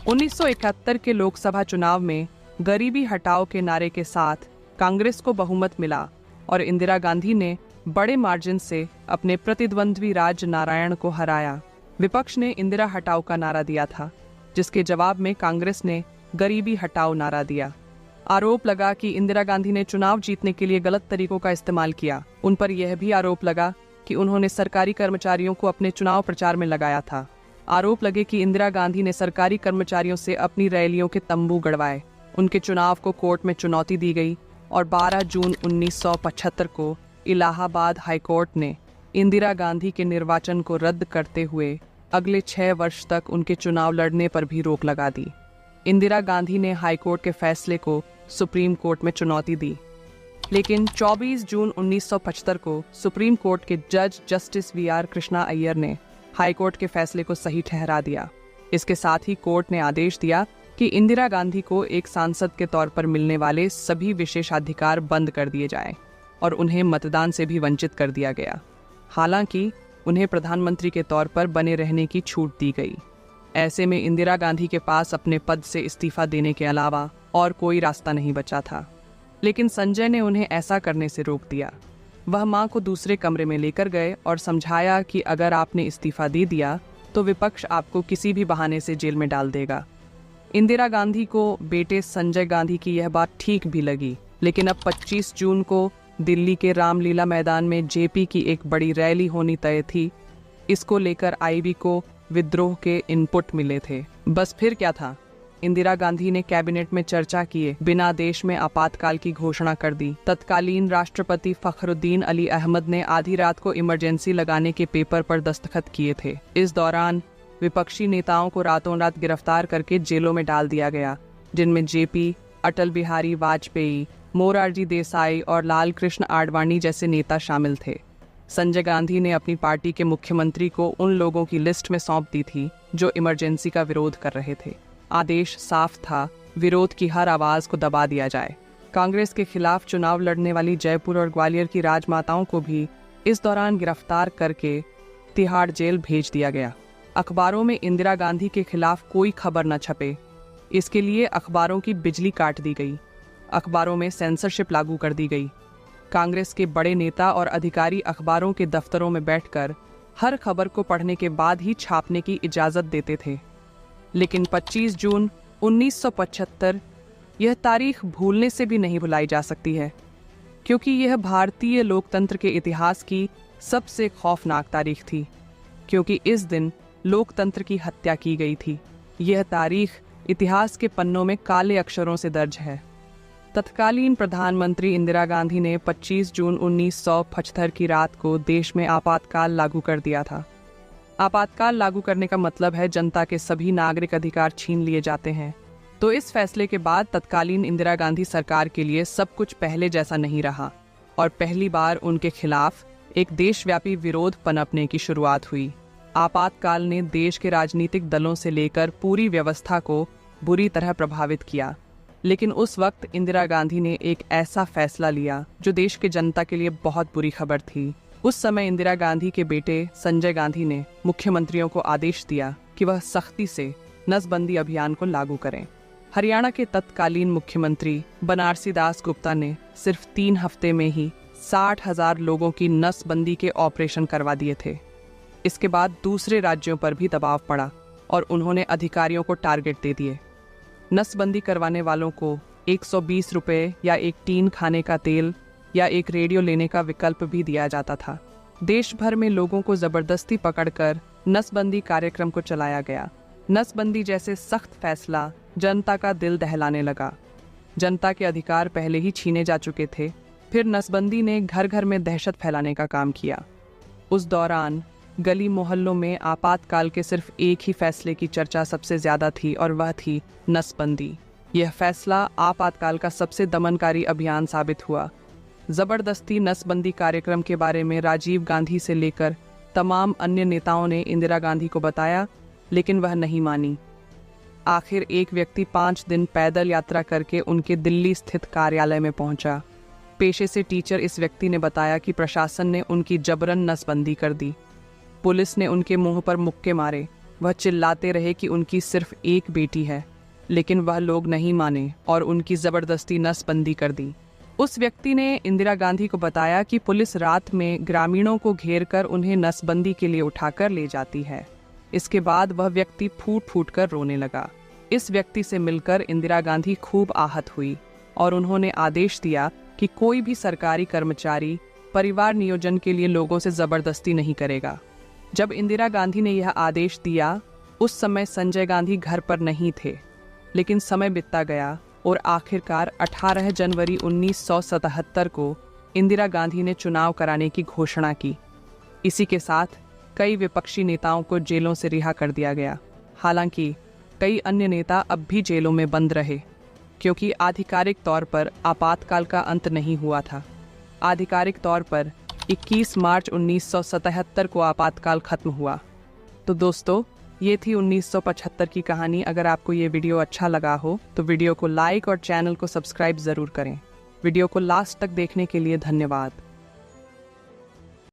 1971 के लोकसभा चुनाव में गरीबी हटाओ के नारे के साथ कांग्रेस को बहुमत मिला और इंदिरा गांधी ने बड़े मार्जिन से अपने प्रतिद्वंद्वी राज नारायण को हराया। विपक्ष ने इंदिरा हटाओ का नारा दिया था, जिसके जवाब में कांग्रेस ने गरीबी हटाओ नारा दिया। आरोप लगा कि इंदिरा गांधी ने चुनाव जीतने के लिए गलत तरीकों का इस्तेमाल किया। उन पर यह भी आरोप लगा कि उन्होंने सरकारी कर्मचारियों को अपने चुनाव प्रचार में लगाया था। आरोप लगे कि इंदिरा गांधी ने सरकारी कर्मचारियों से अपनी रैलियों के तंबू गड़वाए। उनके चुनाव को कोर्ट में चुनौती दी गई और 12 जून 1975 को इलाहाबाद हाईकोर्ट ने इंदिरा गांधी के निर्वाचन को रद्द करते हुए अगले 6 वर्ष तक उनके चुनाव लड़ने पर भी रोक लगा दी। इंदिरा गांधी ने हाईकोर्ट के फैसले को सुप्रीम कोर्ट में चुनौती दी, लेकिन 24 जून 1975 को सुप्रीम कोर्ट के जज जस्टिस VR कृष्णा अय्यर ने हाईकोर्ट के फैसले को सही ठहरा दिया। इसके साथ ही कोर्ट ने आदेश दिया कि इंदिरा गांधी को एक सांसद के तौर पर मिलने वाले सभी विशेषाधिकार बंद कर दिए जाएं और उन्हें मतदान से भी वंचित कर दिया गया। हालांकि उन्हें प्रधानमंत्री के तौर पर बने रहने की छूट दी गई। ऐसे में इंदिरा गांधी के पास अपने पद से इस्तीफा देने के अलावा और कोई रास्ता नहीं बचा था। लेकिन संजय ने उन्हें ऐसा करने से रोक दिया। वह मां को दूसरे कमरे में लेकर गए और समझाया कि अगर आपने इस्तीफा दे दिया तो विपक्ष आपको किसी भी बहाने से जेल में डाल देगा। इंदिरा गांधी को बेटे संजय गांधी की यह बात ठीक भी लगी, लेकिन अब 25 जून को दिल्ली के रामलीला मैदान में जेपी की एक बड़ी रैली होनी तय थी। इसको लेकर आईबी को विद्रोह के इनपुट मिले थे। बस फिर क्या था, इंदिरा गांधी ने कैबिनेट में चर्चा किए बिना देश में आपातकाल की घोषणा कर दी। तत्कालीन राष्ट्रपति फखरुद्दीन अली अहमद ने आधी रात को इमरजेंसी लगाने के पेपर पर दस्तखत किए थे। इस दौरान विपक्षी नेताओं को रातों रात गिरफ्तार करके जेलों में डाल दिया गया, जिनमें जेपी, अटल बिहारी वाजपेयी, मोरारजी देसाई और लाल कृष्ण आडवाणी जैसे नेता शामिल थे। संजय गांधी ने अपनी पार्टी के मुख्यमंत्री को उन लोगों की लिस्ट में सौंप दी थी जो इमरजेंसी का विरोध कर रहे थे। आदेश साफ था, विरोध की हर आवाज को दबा दिया जाए। कांग्रेस के खिलाफ चुनाव लड़ने वाली जयपुर और ग्वालियर की राजमाताओं को भी इस दौरान गिरफ्तार करके तिहाड़ जेल भेज दिया गया। अखबारों में इंदिरा गांधी के खिलाफ कोई खबर न छपे, इसके लिए अखबारों की बिजली काट दी गई। अखबारों में सेंसरशिप लागू कर दी गई। कांग्रेस के बड़े नेता और अधिकारी अखबारों के दफ्तरों में बैठकर हर खबर को पढ़ने के बाद ही छापने की इजाजत देते थे। लेकिन 25 जून 1975 यह तारीख भूलने से भी नहीं भुलाई जा सकती है, क्योंकि यह भारतीय लोकतंत्र के इतिहास की सबसे खौफनाक तारीख थी, क्योंकि इस दिन लोकतंत्र की हत्या की गई थी। यह तारीख इतिहास के पन्नों में काले अक्षरों से दर्ज है। तत्कालीन प्रधानमंत्री इंदिरा गांधी ने 25 जून 1975 की रात को देश में आपातकाल लागू कर दिया था। आपातकाल लागू करने का मतलब है जनता के सभी नागरिक अधिकार छीन लिए जाते हैं। तो इस फैसले के बाद तत्कालीन इंदिरा गांधी सरकार के लिए सब कुछ पहले जैसा नहीं रहा और पहली बार उनके खिलाफ एक देशव्यापी विरोध पनपने की शुरुआत हुई। आपातकाल ने देश के राजनीतिक दलों से लेकर पूरी व्यवस्था को बुरी तरह प्रभावित किया, लेकिन उस वक्त इंदिरा गांधी ने एक ऐसा फैसला लिया जो देश के जनता के लिए बहुत बुरी खबर थी। उस समय इंदिरा गांधी के बेटे संजय गांधी ने मुख्यमंत्रियों को आदेश दिया कि वह सख्ती से नसबंदी अभियान को लागू करें। हरियाणा के तत्कालीन मुख्यमंत्री बनारसी दास गुप्ता ने सिर्फ 3 हफ्ते में ही 60,000 लोगों की नसबंदी के ऑपरेशन करवा दिए थे। इसके बाद दूसरे राज्यों पर भी दबाव पड़ा और उन्होंने अधिकारियों को टारगेट दे दिए। नसबंदी करवाने वालों को 120 रुपये या एक टीन खाने का तेल या एक रेडियो लेने का विकल्प भी दिया जाता था। देश भर में लोगों को जबरदस्ती पकड़कर नसबंदी कार्यक्रम को चलाया गया। नसबंदी जैसे सख्त फैसला जनता का दिल दहलाने लगा। जनता के अधिकार पहले ही छीने जा चुके थे, फिर नसबंदी ने घर घर में दहशत फैलाने का काम किया। उस दौरान गली मोहल्लों में आपातकाल के सिर्फ एक ही फैसले की चर्चा सबसे ज्यादा थी और वह थी नसबंदी। यह फैसला आपातकाल का सबसे दमनकारी अभियान साबित हुआ। जबरदस्ती नसबंदी कार्यक्रम के बारे में राजीव गांधी से लेकर तमाम अन्य नेताओं ने इंदिरा गांधी को बताया, लेकिन वह नहीं मानी। आखिर एक व्यक्ति 5 दिन पैदल यात्रा करके उनके दिल्ली स्थित कार्यालय में पहुंचा। पेशे से टीचर इस व्यक्ति ने बताया कि प्रशासन ने उनकी जबरन नसबंदी कर दी। पुलिस ने उनके मुंह पर मुक्के मारे, वह चिल्लाते रहे कि उनकी सिर्फ एक बेटी है, लेकिन वह लोग नहीं माने और उनकी जबरदस्ती नसबंदी कर दी। उस व्यक्ति ने इंदिरा गांधी को बताया कि पुलिस रात में ग्रामीणों को घेर कर उन्हें नसबंदी के लिए उठाकर ले जाती है। इसके बाद वह व्यक्ति फूट फूट कर रोने लगा। इस व्यक्ति से मिलकर इंदिरा गांधी खूब आहत हुई और उन्होंने आदेश दिया कि कोई भी सरकारी कर्मचारी परिवार नियोजन के लिए लोगों से जबरदस्ती नहीं करेगा। जब इंदिरा गांधी ने यह आदेश दिया, उस समय संजय गांधी घर पर नहीं थे, लेकिन समय बीतता गया और आखिरकार 18 जनवरी 1977 को इंदिरा गांधी ने चुनाव कराने की घोषणा की। इसी के साथ कई विपक्षी नेताओं को जेलों से रिहा कर दिया गया। हालांकि कई अन्य नेता अब भी जेलों में बंद रहे, क्योंकि आधिकारिक तौर पर आपातकाल का अंत नहीं हुआ था। आधिकारिक तौर पर 21 मार्च 1977 को आपातकाल खत्म हुआ। तो दोस्तों, ये थी 1975 की कहानी। अगर आपको ये वीडियो अच्छा लगा हो तो वीडियो को लाइक और चैनल को सब्सक्राइब ज़रूर करें। वीडियो को लास्ट तक देखने के लिए धन्यवाद।